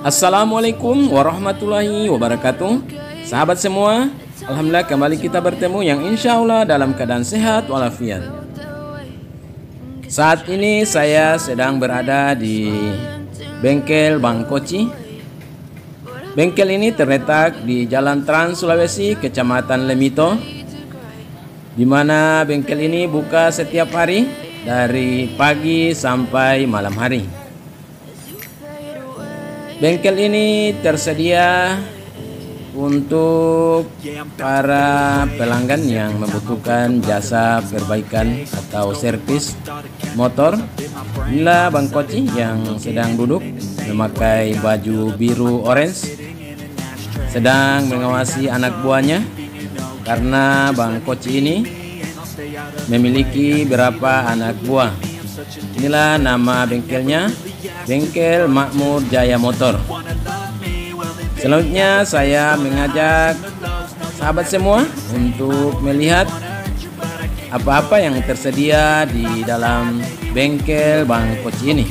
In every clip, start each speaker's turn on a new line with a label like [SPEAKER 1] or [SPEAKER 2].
[SPEAKER 1] Assalamualaikum warahmatullahi wabarakatuh. Sahabat semua, alhamdulillah kembali kita bertemu yang insya Allah dalam keadaan sehat walafiat. Saat ini saya sedang berada di bengkel Bang Koci. Bengkel ini terletak di Jalan Trans Sulawesi, Kecamatan Lemito, di mana bengkel ini buka setiap hari dari pagi sampai malam hari. Bengkel ini tersedia untuk para pelanggan yang membutuhkan jasa perbaikan atau servis motor. Inilah Bang Koci yang sedang duduk memakai baju biru orange, sedang mengawasi anak buahnya, karena Bang Koci ini memiliki beberapa anak buah. Inilah nama bengkelnya, Bengkel Makmur Jaya Motor. Selanjutnya saya mengajak sahabat semua untuk melihat apa-apa yang tersedia di dalam bengkel Bang Koci ini.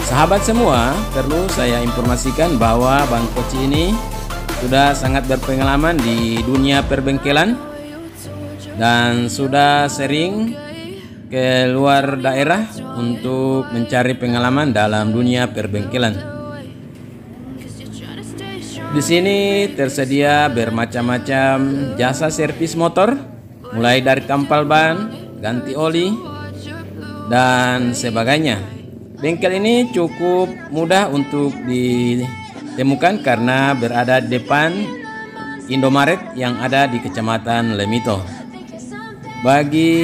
[SPEAKER 1] Sahabat semua, perlu saya informasikan bahwa Bang Koci ini sudah sangat berpengalaman di dunia perbengkelan dan sudah sering ke luar daerah untuk mencari pengalaman dalam dunia perbengkelan. Di sini tersedia bermacam-macam jasa servis motor, mulai dari kampal ban, ganti oli, dan sebagainya. Bengkel ini cukup mudah untuk ditemukan karena berada di depan Indomaret yang ada di Kecamatan Lemito. Bagi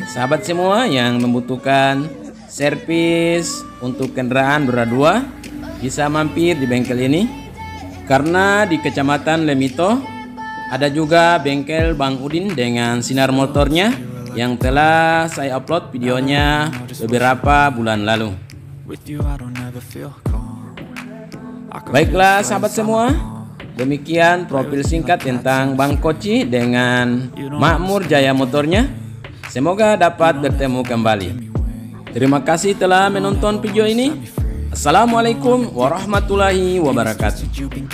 [SPEAKER 1] sahabat semua yang membutuhkan servis untuk kendaraan roda 2, bisa mampir di bengkel ini, karena di Kecamatan Lemito ada juga bengkel Bang Udin dengan sinar motornya yang telah saya upload videonya beberapa bulan lalu. Baiklah sahabat semua, demikian profil singkat tentang Bang Koci dengan Makmur Jaya Motornya. Semoga dapat bertemu kembali. Terima kasih telah menonton video ini. Assalamualaikum warahmatullahi wabarakatuh.